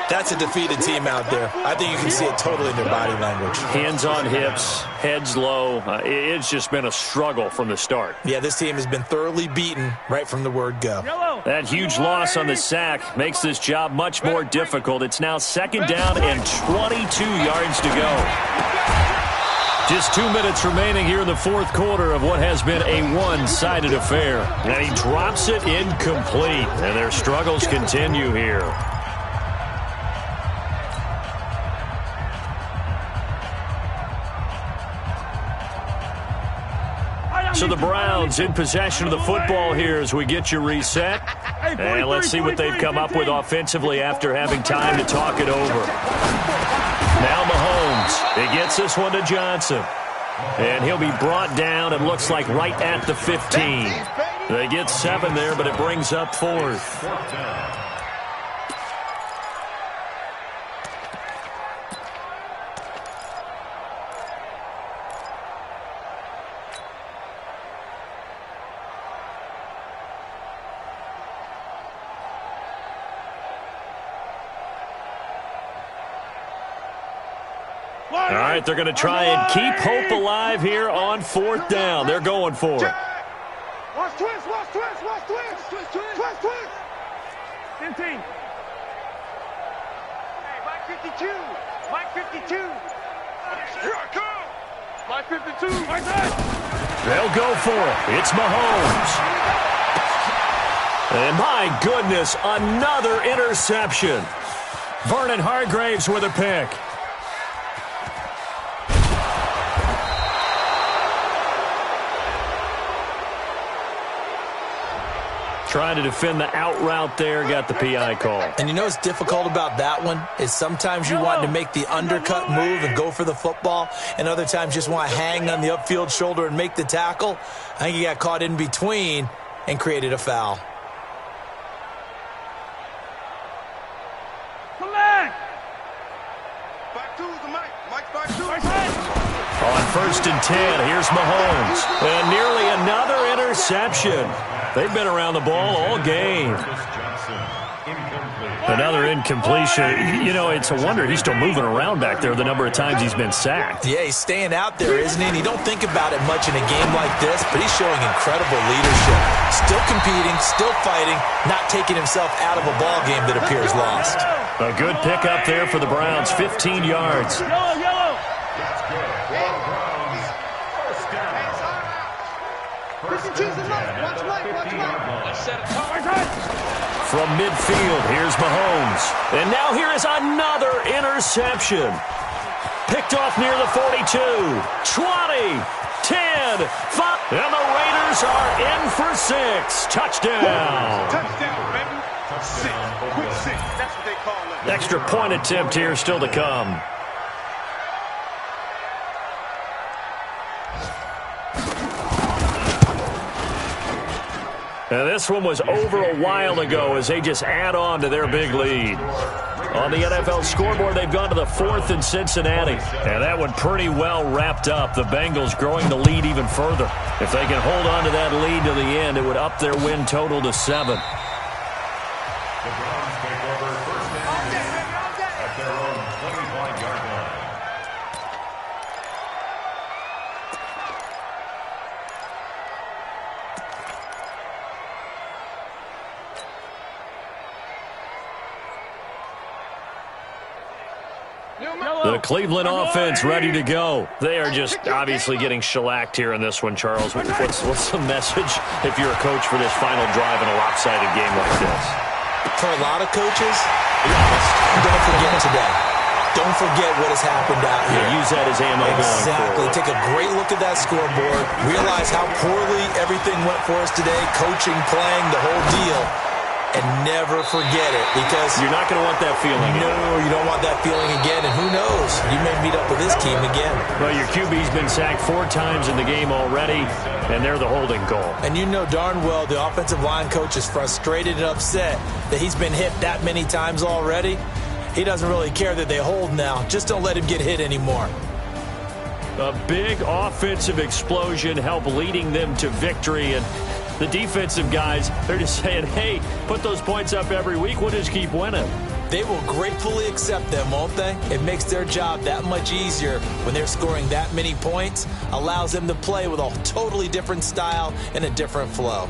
That's a defeated team out there. I think you can see it totally in their body language. Hands on hips, heads low. It's just been a struggle from the start. Yeah, this team has been thoroughly beaten right from the word go. That huge loss on the sack makes this job much more difficult. It's now 2nd down and 22 yards to go. Just 2 minutes remaining here in the 4th quarter of what has been a one-sided affair. And he drops it incomplete. And their struggles continue here. So the Browns in possession of the football here as we get you reset. And let's see what they've come up with offensively after having time to talk it over. Now Mahomes. He gets this one to Johnson. And he'll be brought down, it looks like, right at the 15. They get 7 there, but it brings up 4th. All right, they're going to try and keep hope alive here on 4th down. They're going for it. Watch twist, watch twist, watch twist. Twist, twist. 15. Hey, Mike 52. Mike 52. Here I come. Mike 52. Right there. They'll go for it. It's Mahomes. And my goodness, another interception. Vernon Hargreaves with a pick. Trying to defend the out route there, got the PI call. And you know what's difficult about that one is sometimes you want to make the undercut move and go for the football, and other times just want to hang on the upfield shoulder and make the tackle. I think he got caught in between and created a foul. On 1st and 10, here's Mahomes. And nearly another interception. They've been around the ball all game. Another incompletion. You know, it's a wonder he's still moving around back there the number of times he's been sacked. Yeah, he's staying out there, isn't he? And you don't think about it much in a game like this, but he's showing incredible leadership. Still competing, still fighting, not taking himself out of a ball game that appears lost. A good pickup there for the Browns, 15 yards. Yellow. From midfield, here's Mahomes. And now here is another interception. Picked off near the 42. 20, 10, 5. And the Raiders are in for 6. Touchdown. Touchdown, baby. 6. Quick 6. That's what they call it. Extra point attempt here still to come. And this one was over a while ago as they just add on to their big lead. On the NFL scoreboard, they've gone to the 4th in Cincinnati. And that one pretty well wrapped up. The Bengals growing the lead even further. If they can hold on to that lead to the end, it would up their win total to 7. The Browns take over 1st and 10 at their own 25-yard line. The Cleveland offense ready to go. They are just obviously getting shellacked here in this one, Charles. What's the message if you're a coach for this final drive in a lopsided game like this? For a lot of coaches, don't forget today. Don't forget what has happened out here. Yeah, use that as ammo going forward. Take a great look at that scoreboard. Realize how poorly everything went for us today. Coaching, playing, the whole deal. And never forget it, because you're not going to want that feeling again. No, you don't want that feeling again, and who knows? You may meet up with this team again. Well, your QB's been sacked 4 times in the game already, and they're the holding call. And you know darn well the offensive line coach is frustrated and upset that he's been hit that many times already. He doesn't really care that they hold now. Just don't let him get hit anymore. A big offensive explosion helped leading them to victory, and the defensive guys, they're just saying, hey, put those points up every week. We'll just keep winning. they will gratefully accept them, won't they? It makes their job that much easier when they're scoring that many points, allows them to play with a totally different style and a different flow.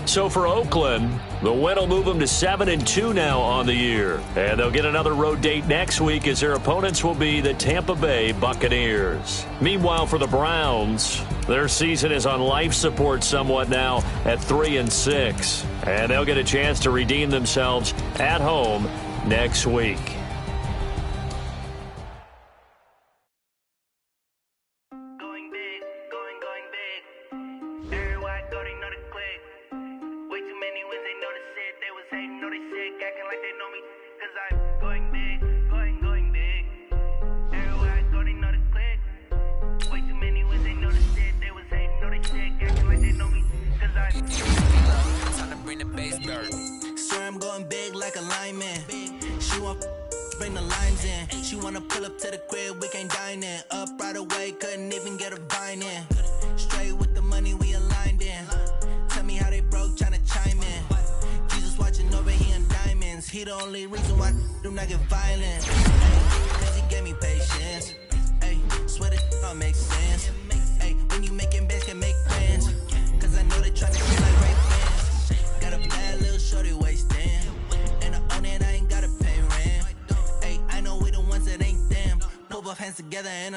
So for Oakland, the win will move them to 7-2 now on the year. And they'll get another road date next week as their opponents will be the Tampa Bay Buccaneers. Meanwhile, for the Browns, their season is on life support somewhat now at 3-6. And they'll get a chance to redeem themselves at home next week.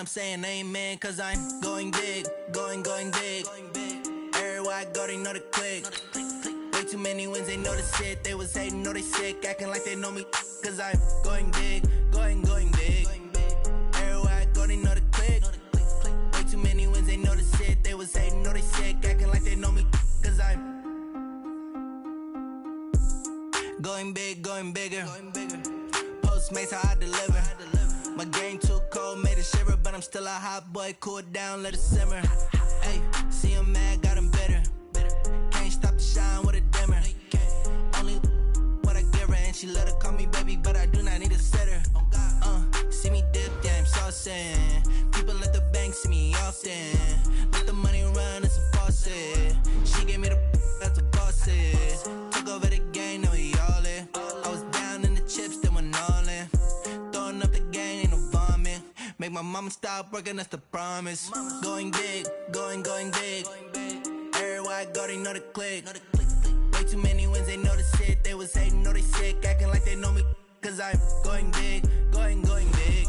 Saying amen, cause I'm going big, going big. Everywhere I go, they know the click. Way too many wins, they know the shit. They was hating, know they sick, acting like they know me, cause I'm going big, going big. Everywhere I go, they know the click. Way too many wins, they know the shit. They was hating, know they sick, acting like they know me, cause I'm going big, going bigger. Postmates, how I deliver. My game too cold, made it shiver, but I'm still a hot boy. Cool it down, let it simmer. Hey, see him mad, got him bitter. Can't stop the shine with a dimmer. Only what I give her, and she let her call me baby, but I do not need a sitter. See me dip, yeah, I'm saucing. People at the bank see me often. Let the money run, it's a faucet. She gave me the that's a boss is. Took over the game, now we all in. I was down in the chips, then went all in. Throwing up the game, ain't no vomit. Make my mama stop working, that's the promise. Going big, going big. Everywhere I go, they know the click. Way too many wins, they know the shit. They was hating, know they sick, acting like they know me, cause I'm going big, going big.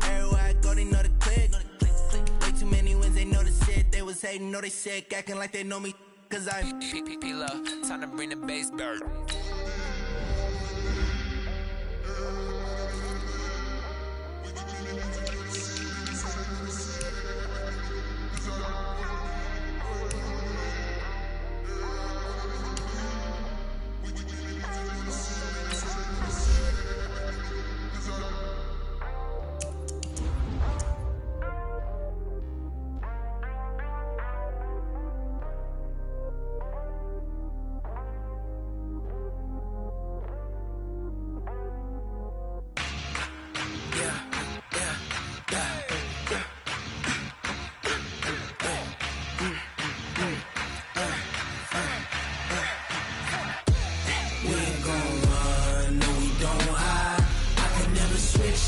Everywhere I go, they know the click. Way too many wins, they know the shit. They was hating, know they sick, acting like they know me, cause I'm P-Love, time to bring the bass bird.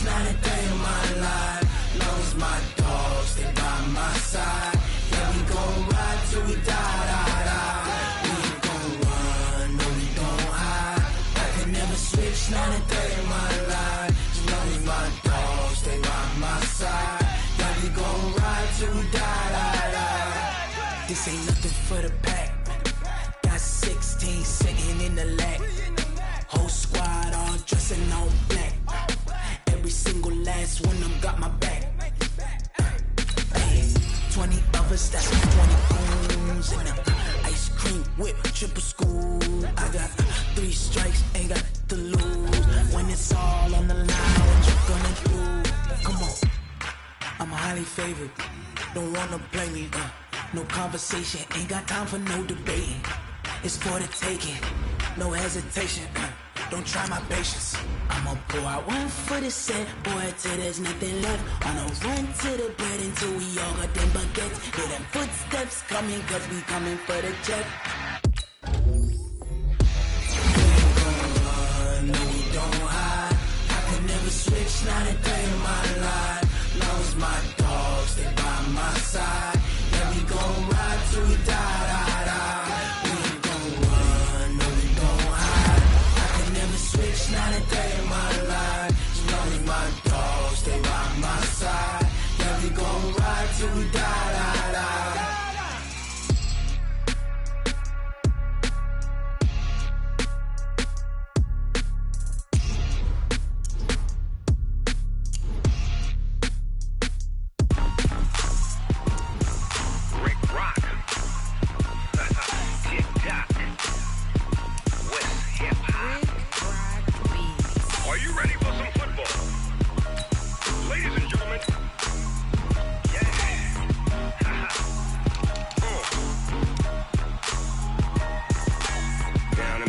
Not a day in my life. Long as my dogs stay by my side. Yeah, we gon' ride till we die. We ain't gon' run, no we don't hide. I can never switch, not a day in my life. As long as my dogs stay by my side. Yeah, we gon' ride till we die. This ain't nothing for the pack. Got 16 sitting in the lap. Whole squad all dressing all black. Every single last one of them got my back. Hey, 20 of us, that's 20 goons. And ice cream whip, triple scoop. I got 3 strikes, ain't got to lose. When it's all on the line, what you gonna do? Come on, I'm highly favored. Don't wanna play me, no conversation. Ain't got time for no debating. It's for the taking, no hesitation. Don't try my patience. I'ma pour out one for the set, boy, till there's nothing left. On a run to the bread until we all got them baguettes. Hear them footsteps coming, cause we coming for the check. We ain't gon' run, switch, not a day in my life. Long as my dogs, they by my side. Yeah, we gon' ride till we die, die, die. We ain't gon' run, no, we gon' hide. I can never switch, not a day in my life. As long as my dogs, they by my side. Yeah, we gon' ride till we die, die, die.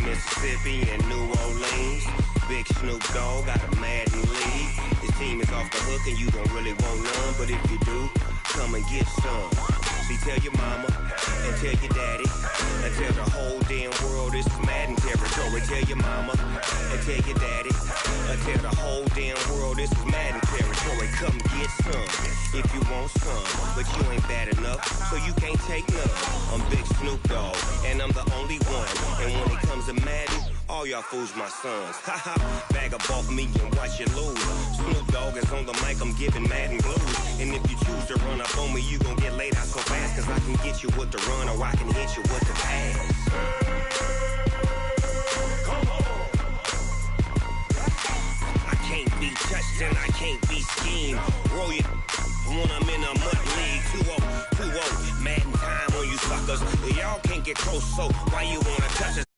Mississippi and New Orleans, Big Snoop Dogg got a Madden league. His team is off the hook and you don't really want none, but if you do, come and get some. See, tell your mama and tell your daddy and tell the whole damn world this is Madden territory. Tell your mama and tell your daddy and tell the whole damn world this is Madden territory. Come get some if you want some, but you ain't bad enough, so you can't take none. I'm Big Snoop Dogg and I'm the only one, and when it comes to Madden, all y'all fools my sons. Haha, bag up off me and watch you lose. Snoop Dogg is on the mic, I'm giving Madden blues. And if you choose to run up on me, you gon' get laid out so fast, cause I can get you with the run or I can hit you with the pass. Come on. I can't be touched and I can't be schemed. Roll you when I'm in a mud league. 2-0, 2-0, Madden time on you suckers. Y'all can't get close, so why you wanna touch us?